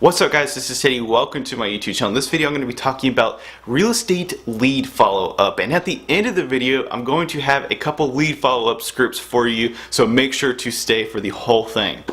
What's up guys, this is Teddy. Welcome to my YouTube channel. In this video I'm going to be talking about real estate lead follow-up, and at the end of the video I'm going to have a couple lead follow-up scripts for you, so make sure to stay for the whole thing.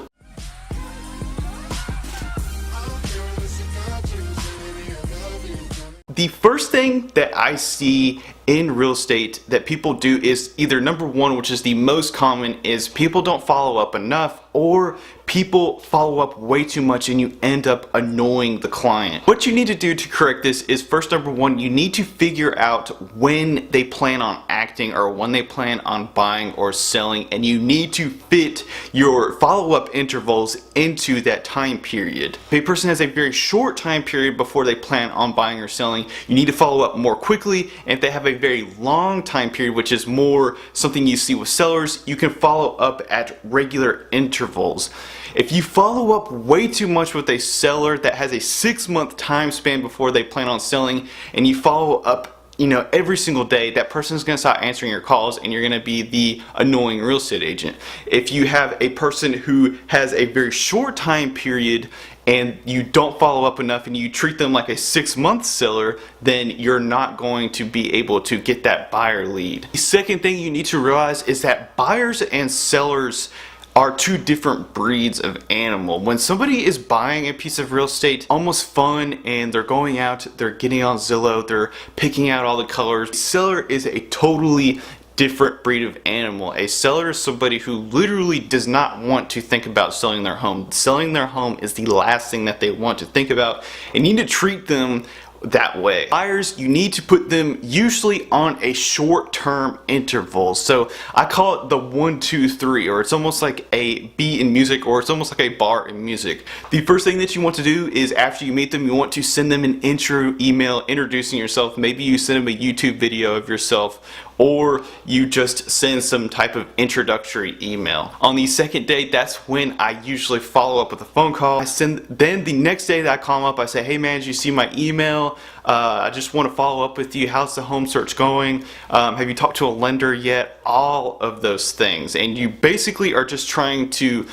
The first thing that I see in real estate that people do is either number one, which is the most common, is people don't follow up enough, or people follow up way too much and you end up annoying the client. What you need to do to correct this is, first, number one, you need to figure out when they plan on acting or when they plan on buying or selling, and you need to fit your follow-up intervals into that time period. If a person has a very short time period before they plan on buying or selling, you need to follow up more quickly. And if they have a very long time period, which is more something you see with sellers, you can follow up at regular intervals. If you follow up way too much with a seller that has a 6-month time span before they plan on selling, and you follow up every single day, that person is going to stop answering your calls and you're going to be the annoying real estate agent. If you have a person who has a very short time period and you don't follow up enough and you treat them like a 6-month seller, then you're not going to be able to get that buyer lead. The second thing you need to realize is that buyers and sellers are two different breeds of animal. When somebody is buying a piece of real estate, almost fun, and they're going out, they're getting on Zillow, they're picking out all the colors. A seller is a totally different breed of animal. A seller is somebody who literally does not want to think about selling their home. Selling their home is the last thing that they want to think about, and you need to treat them that way. Buyers, you need to put them usually on a short-term interval. So I call it the 1, 2, 3, or it's almost like a beat in music, or it's almost like a bar in music. The first thing that you want to do is, after you meet them, you want to send them an intro email introducing yourself. Maybe you send them a YouTube video of yourself, or you just send some type of introductory email. On the second date, that's when I usually follow up with a phone call. Then the next day that I call them up, I say, hey man, did you see my email? I just want to follow up with you. How's the home search going? Have you talked to a lender yet? All of those things. And you basically are just trying to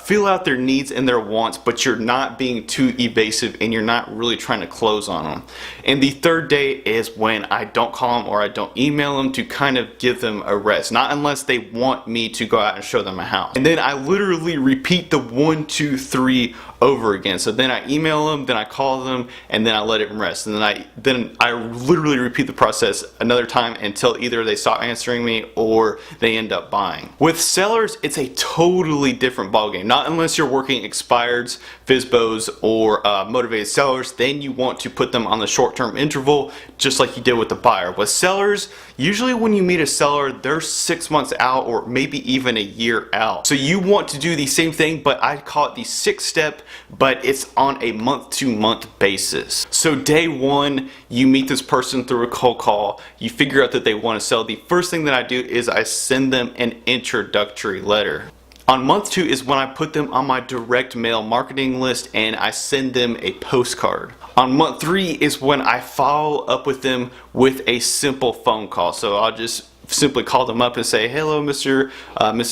fill out their needs and their wants, but you're not being too evasive and you're not really trying to close on them. And the third day is when I don't call them or I don't email them, to kind of give them a rest. Not unless they want me to go out and show them a house. And then I literally repeat the 1, 2, 3 over again. So then I email them, then I call them, and then I let it rest. And then I literally repeat the process another time until either they stop answering me or they end up buying. With sellers, it's a totally different ballgame. Not unless you're working expireds, FSBOs, or motivated sellers. Then you want to put them on the short-term interval, just like you did with the buyer. With sellers, usually when you meet a seller, they're 6 months out or maybe even a year out. So you want to do the same thing, but I call it the 6th step, but it's on a month-to-month basis. So day one, you meet this person through a cold call, you figure out that they want to sell. The first thing that I do is I send them an introductory letter. On month 2 is when I put them on my direct mail marketing list and I send them a postcard. On month 3 is when I follow up with them with a simple phone call. So I'll just simply call them up and say, hello Mr.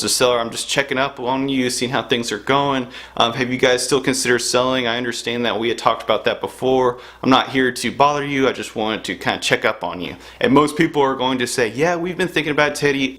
Seller, I'm just checking up on you, seeing how things are going. Have you guys still considered selling? I understand that we had talked about that before. I'm not here to bother you, I just wanted to kind of check up on you. And most people are going to say, yeah, we've been thinking about it, Teddy.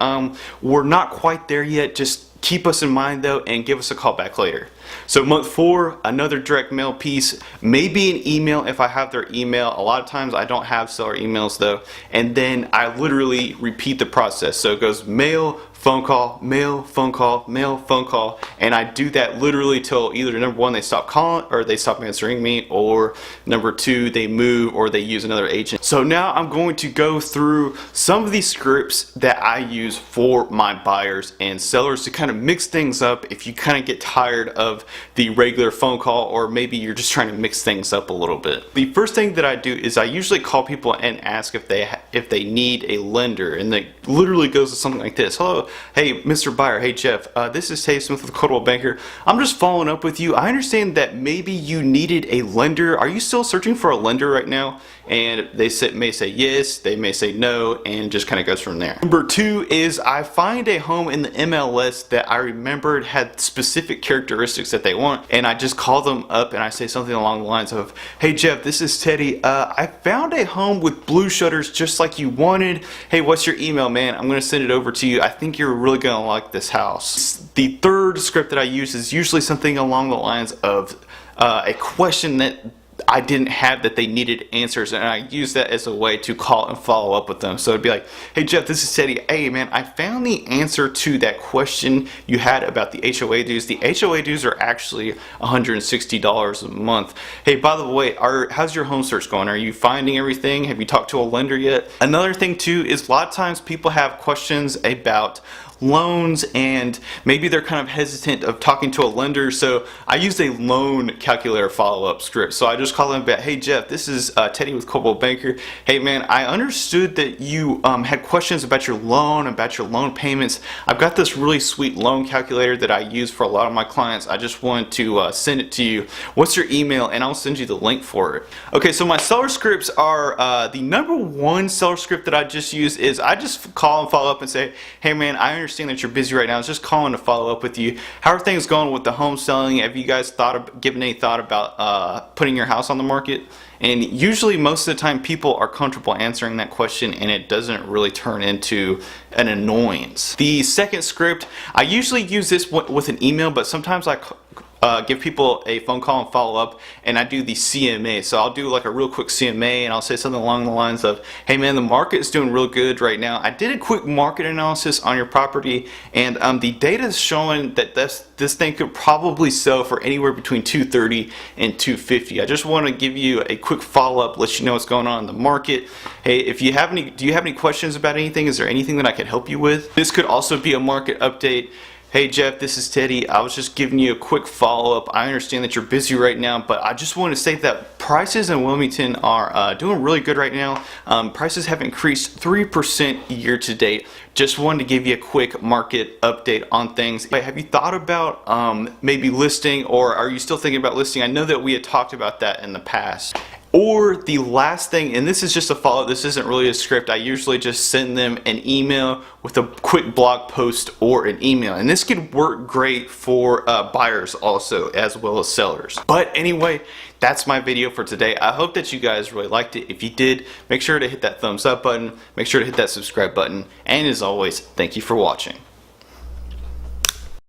We're not quite there yet, just keep us in mind though and give us a call back later. So month 4, another direct mail piece, maybe an email if I have their email. A lot of times I don't have seller emails though, and then I literally repeat the process. So it goes mail, phone call, mail, phone call, mail, phone call, and I do that literally till either number 1, they stop calling or they stop answering me, or number 2, they move or they use another agent. So now I'm going to go through some of these scripts that I use for my buyers and sellers to kind of mix things up if you kind of get tired of the regular phone call, or maybe you're just trying to mix things up a little bit. The first thing that I do is I usually call people and ask if they need a lender, and it literally goes to something like this. Hello, hey Mr. Buyer, hey Jeff, this is Tay Smith with Coldwell Banker. I'm just following up with you. I understand that maybe you needed a lender. Are you still searching for a lender right now? And they may say yes, they may say no, and just kind of goes from there. Number 2 is I find a home in the MLS that I remembered had specific characteristics characteristics that they want, and I just call them up and I say something along the lines of, hey Jeff, this is Teddy. I found a home with blue shutters just like you wanted. Hey, what's your email, man? I'm going to send it over to you. I think you're really going to like this house. The third script that I use is usually something along the lines of a question that I didn't have that they needed answers, and I use that as a way to call and follow up with them. So it'd be like, hey Jeff, this is Teddy. Hey man, I found the answer to that question you had about the HOA dues. The HOA dues are actually $160 a month. Hey, by the way, how's your home search going? Are you finding everything? Have you talked to a lender yet? Another thing too is a lot of times people have questions about loans, and maybe they're kind of hesitant of talking to a lender, so I use a loan calculator follow-up script. So I just call them back, hey Jeff, this is Teddy with Coldwell Banker. Hey man, I understood that you had questions about your loan payments. I've got this really sweet loan calculator that I use for a lot of my clients. I just wanted to send it to you. What's your email? And I'll send you the link for it. Okay, so my seller scripts are the number one seller script that I just use is I just call and follow up and say, hey man, I understand that you're busy right now. I was just calling to follow up with you. How are things going with the home selling? Have you guys given any thought about putting your house on the market? And usually most of the time people are comfortable answering that question, and it doesn't really turn into an annoyance. The second script, I usually use this with an email, but sometimes I give people a phone call and follow up, and I do the CMA. So I'll do like a real quick CMA, and I'll say something along the lines of, hey man, the market is doing real good right now. I did a quick market analysis on your property, and the data is showing that this thing could probably sell for anywhere between $230 and $250. I just want to give you a quick follow-up, let you know what's going on in the market. Hey, if you have any, do you have any questions about anything? Is there anything that I could help you with? This could also be a market update. Hey Jeff, this is Teddy. I was just giving you a quick follow-up. I understand that you're busy right now, but I just want to say that prices in Wilmington are doing really good right now. Prices have increased 3% year to date. Just wanted to give you a quick market update on things. Have you thought about maybe listing, or are you still thinking about listing? I know that we had talked about that in the past. Or the last thing, and this is just a follow-up, this isn't really a script, I usually just send them an email with a quick blog post or an email. And this could work great for buyers also, as well as sellers. But anyway, that's my video for today. I hope that you guys really liked it. If you did, make sure to hit that thumbs up button, make sure to hit that subscribe button, and as always, thank you for watching.